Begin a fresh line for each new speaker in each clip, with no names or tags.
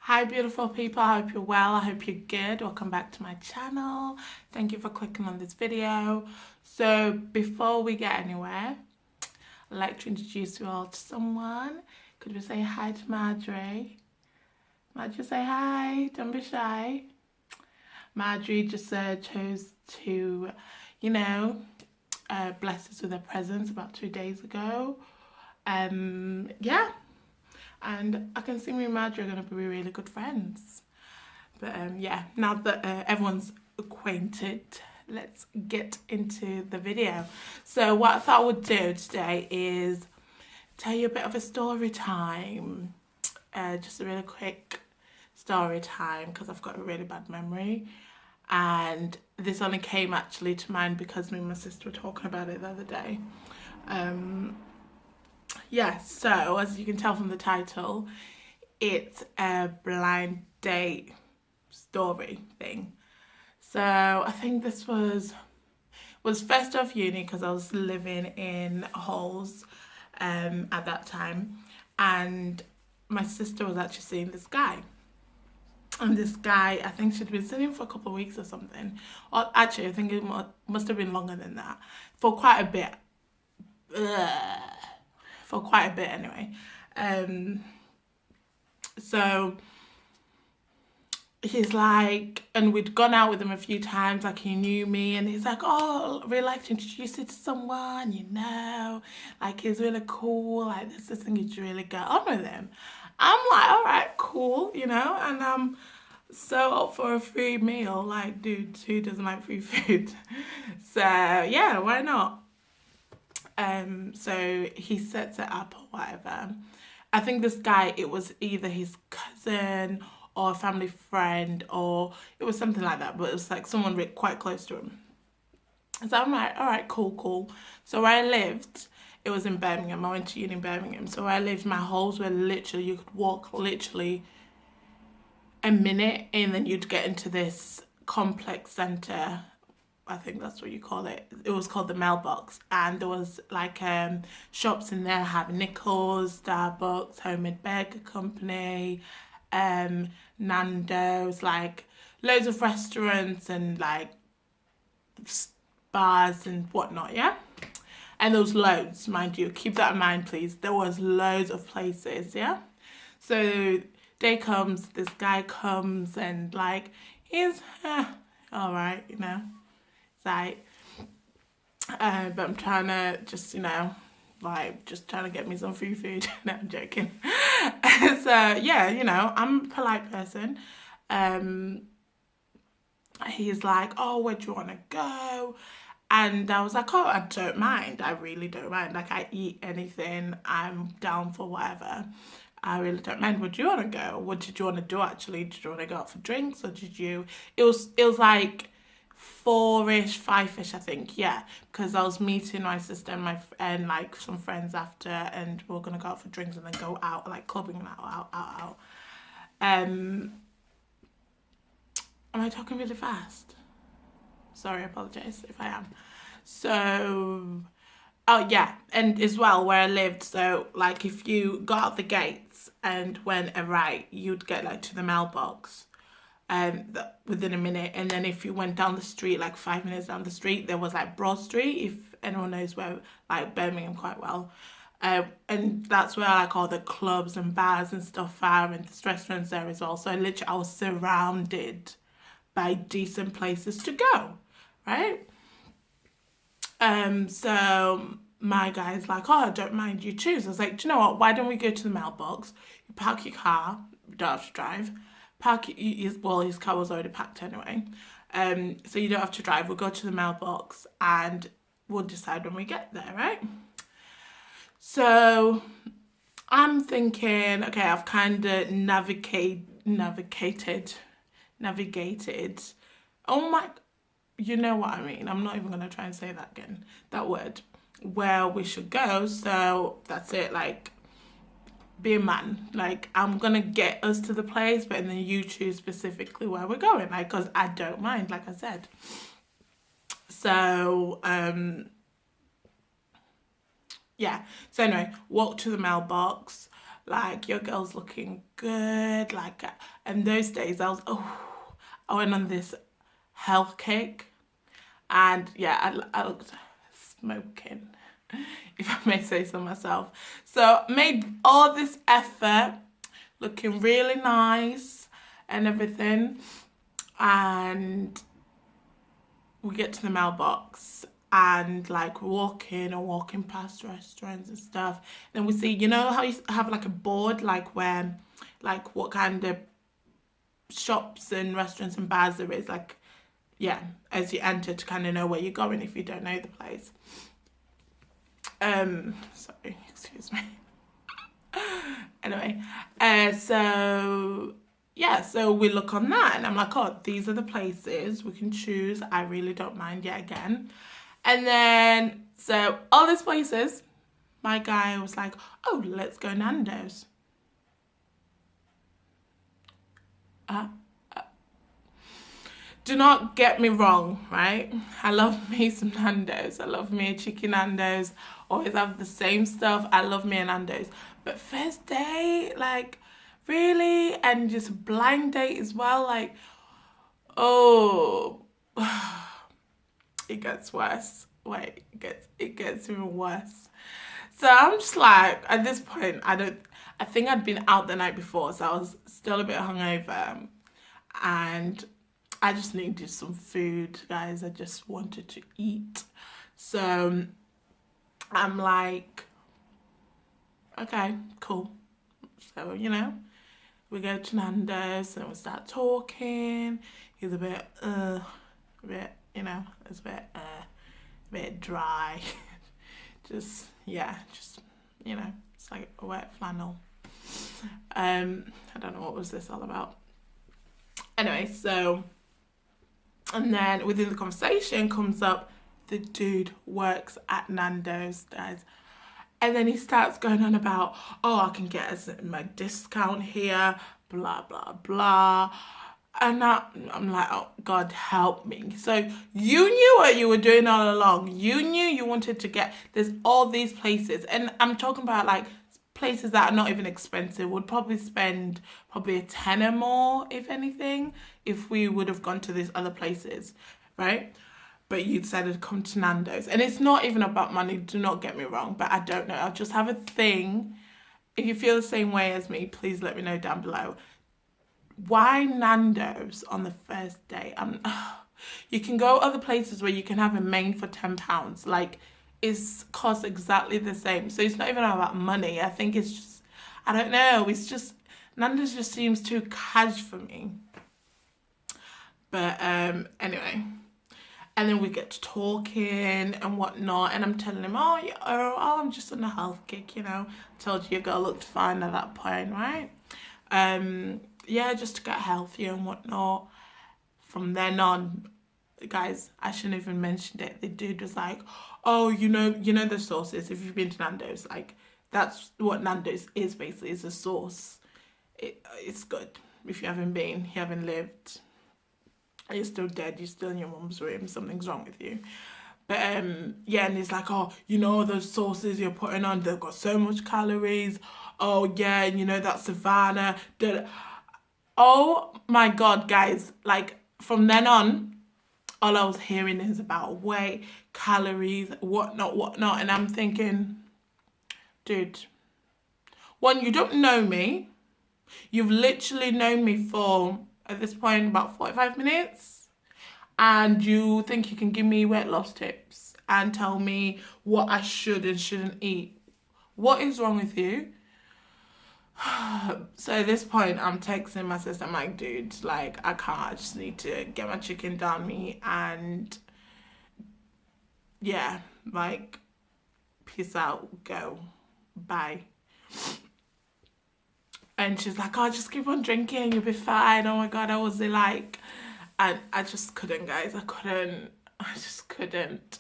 Hi beautiful people, I hope you're well, I hope you're good. Welcome back to my channel. Thank you for clicking on this video. So before we get anywhere, I'd like to introduce you all to someone. Could we say hi to Marjorie? Marjorie, say hi, don't be shy. Marjorie just chose to, bless us with her presence about 2 days ago. Yeah, and I can see me and Marjorie are going to be really good friends. But yeah, now that everyone's acquainted, let's get into the video. So what I thought I would do today is tell you a bit of a story time. Just a really quick story time because I've got a really bad memory. And this only came actually to mind because me and my sister were talking about it the other day. Yeah, so as you can tell from the title, it's a blind date story thing. So I think this was first off uni because I was living in Halls at that time, and my sister was actually seeing this guy. And this guy, I think she'd been seeing him for a couple of weeks or something. Or actually, I think it must have been longer than that. For quite a bit. For quite a bit anyway. So he's like, and we'd gone out with him a few times, like he knew me, and he's like, oh, I'd really like to introduce you to someone, like he's really cool, like this thing you should really get on with him. I'm like, all right, cool, and I'm so up for a free meal, like, dude, who doesn't like free food? So yeah, why not? So he sets it up or whatever. I think this guy, it was either his cousin or a family friend, or it was something like that, but it was like someone quite close to him. So I'm like, all right, cool. So where I lived, it was in Birmingham. I went to uni in Birmingham. So where I lived, my halls were literally, you could walk literally a minute and then you'd get into this complex centre. I think that's what you call it. It was called the Mailbox, and there was like shops in there having Nichols, Starbucks, Homemade Burger Company, Nando's, like loads of restaurants and like bars and whatnot, yeah? And there was loads, mind you. Keep that in mind, please. There was loads of places, yeah? So day comes, this guy comes and like, he's all right, like, but I'm trying to just, like, just trying to get me some free food. No, I'm joking. So, yeah, I'm a polite person. He's like, oh, where do you want to go? And I was like, oh, I don't mind. I really don't mind. Like, I eat anything. I'm down for whatever. I really don't mind. Where do you want to go? What did you want to do, actually? Did you want to go out for drinks, or did you... It was like 4-ish, 5-ish, I think, yeah, because I was meeting my sister and like some friends after, and we are gonna go out for drinks and then go out, like clubbing and out. Am I talking really fast? Sorry, I apologize if I am. So, oh yeah, and as well where I lived, so like if you got out the gates and went a right, you'd get like to the mailbox within a minute, and then if you went down the street, like 5 minutes down the street, there was like Broad Street, if anyone knows where, like Birmingham quite well, and that's where like all the clubs and bars and stuff are, and there's restaurants there as well. So I was surrounded by decent places to go, right? So my guy's like, oh, I don't mind, you choose. I was like, do you know what, why don't we go to the mailbox, you park your car, you don't have to drive, his car was already packed anyway, so you don't have to drive, we'll go to the mailbox and we'll decide when we get there, right? So I'm thinking, okay, I've kind of navigated, oh my, you know what I mean, I'm not even going to try and say that again, that word, where we should go. So that's it, like, be a man, like, I'm gonna get us to the place, but then you choose specifically where we're going, like, because I don't mind, like I said. So yeah, so anyway, walk to the mailbox. Like, your girl's looking good. Like, and those days I went on this health kick. And yeah, I looked smoking, if I may say so myself. So made all this effort, looking really nice and everything. And we get to the mailbox and like walking past restaurants and stuff. Then we see, you know how you have like a board, like where, like what kind of shops and restaurants and bars there is, like, yeah, as you enter to kind of know where you're going if you don't know the place. Sorry, excuse me. Anyway, so yeah, so we look on that and I'm like, oh, these are the places we can choose. I really don't mind yet again. And then, so all these places, my guy was like, oh, let's go Nando's. Do not get me wrong, right? I love me some Nando's. I love me a chicken Nando's. Always have the same stuff. I love me a Nando's. But first date, like, really? And just blind date as well, like, oh, it gets worse. Wait, it gets even worse. So I'm just like, at this point, I think I'd been out the night before, so I was still a bit hungover. And I just needed some food, guys. I just wanted to eat. So I'm like, okay, cool. So, you know, we go to Nando's and we start talking. He's a bit, you know, it's a bit dry. just, you know, it's like a wet flannel. I don't know what was this all about. Anyway, so, and then within the conversation comes up, the dude works at Nando's, guys. And then he starts going on about, oh, I can get my discount here, blah, blah, blah. And I'm like, oh, God, help me. So you knew what you were doing all along. You knew you wanted to get, there's all these places. And I'm talking about like places that are not even expensive. Would probably spend probably a tenner more, if anything, if we would have gone to these other places, right? But you decided to come to Nando's. And it's not even about money, do not get me wrong, but I don't know. I'll just have a thing. If you feel the same way as me, please let me know down below. Why Nando's on the first date? You can go other places where you can have a main for £10. Like, it's cost exactly the same. So it's not even about money. I think it's just, I don't know. It's just, Nando's just seems too cash for me. But anyway. And then we get to talking and whatnot. And I'm telling him, oh, I'm just on a health kick, you know. I told you your girl looked fine at that point, right? Yeah, just to get healthier and whatnot. From then on, guys, I shouldn't even mentioned it. The dude was like, oh, you know the sauces. If you've been to Nando's, like, that's what Nando's is basically, is a sauce. It's good. If you haven't been, you haven't lived, you're still dead, you're still in your mum's room, something's wrong with you. But yeah, and he's like, oh, you know those sauces you're putting on, they've got so much calories. Oh yeah, and you know that Savannah. Oh my God, guys, like from then on, all I was hearing is about weight, calories, whatnot. And I'm thinking, dude, one, you don't know me. You've literally known me for, at this point, about 45 minutes. And you think you can give me weight loss tips and tell me what I should and shouldn't eat. What is wrong with you? So at this point, I'm texting my sister. I'm like, dude, like, I can't. I just need to get my chicken down me and, yeah, like, peace out, go, bye. And she's like, oh, just keep on drinking, you'll be fine. Oh my God, I was like, and I just couldn't, guys. I just couldn't.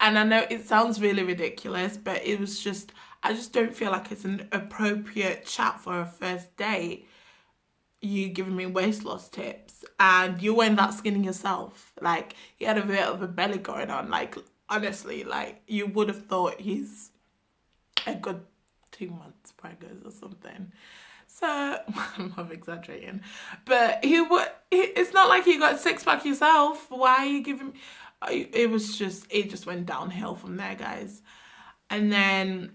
And I know it sounds really ridiculous, but it was just, I just don't feel like it's an appropriate chat for a first date. You giving me weight loss tips and you weren't that skinny yourself. Like, he had a bit of a belly going on. Like, honestly, like, you would have thought he's a good 2 months pregnant or something. So I'm exaggerating, but it's not like he got six-pack yourself. Why are you giving? It just went downhill from there, guys. And then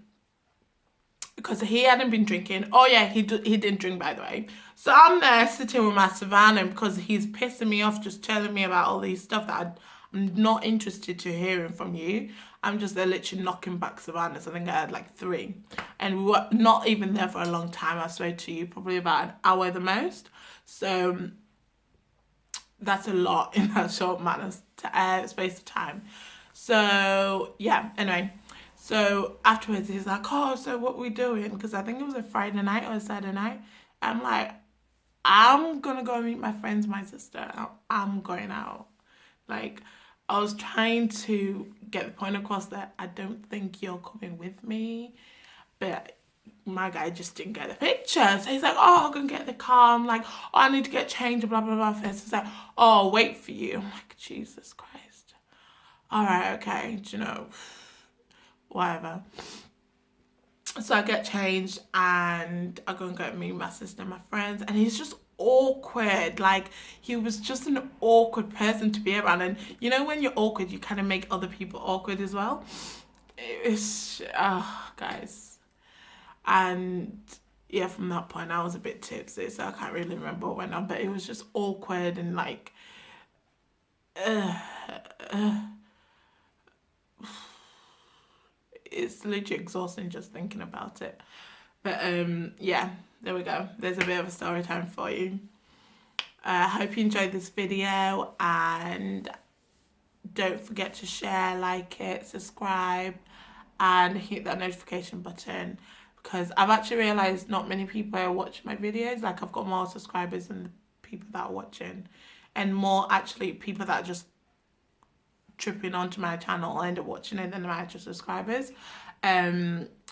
because he hadn't been drinking. Oh yeah, he didn't drink, by the way. So I'm there sitting with my Savannah because he's pissing me off, just telling me about all these stuff that I'm not interested to hearing from you. I'm just there literally knocking back Savannah's. I think I had like 3. And we were not even there for a long time, I swear to you. Probably about an hour the most. So that's a lot in that short space of time. So yeah, anyway. So afterwards he's like, oh, so what we doing? Because I think it was a Friday night or a Saturday night. I'm like, I'm gonna go meet my friends, my sister. I'm going out. Like, I was trying to get the point across that I don't think you're coming with me. But my guy just didn't get the picture. So he's like, oh, I'm gonna get the car. I'm like, oh, I need to get changed, blah, blah, blah. First he's like, oh, I'll wait for you. I'm like, Jesus Christ. All right, okay, do you know, whatever. So I get changed and I go and go meet my sister and my friends, and he's just awkward. Like, he was just an awkward person to be around. And you know, when you're awkward, you kind of make other people awkward as well. It's guys. And yeah, from that point I was a bit tipsy, so I can't really remember what went on, but it was just awkward and like it's literally exhausting just thinking about it. But yeah, there we go. There's a bit of a story time for you. I hope you enjoyed this video, and don't forget to share, like it, subscribe, and hit that notification button, because I've actually realised not many people are watching my videos. Like, I've got more subscribers than the people that are watching, and more actually people that are just tripping onto my channel end up watching it than my actual subscribers.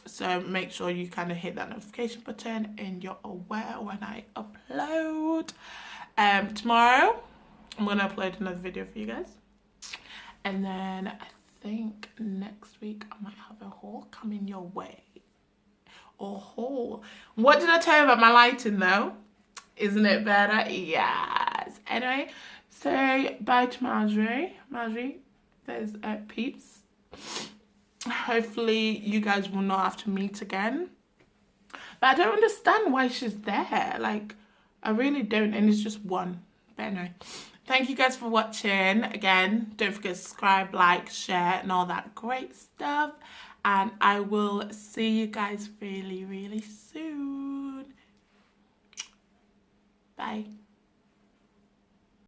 So make sure you kind of hit that notification button and you're aware when I upload. Tomorrow I'm gonna upload another video for you guys, and then I think next week I might have a haul coming your way. Or haul. What did I tell you about my lighting though? Isn't it better? Yes. Anyway, say bye to Marjorie. There's peeps. Hopefully you guys will not have to meet again. But I don't understand why she's there. Like, I really don't. And it's just one. But anyway, thank you guys for watching. Again, don't forget to subscribe, like, share, and all that great stuff. And I will see you guys really, really soon. Bye.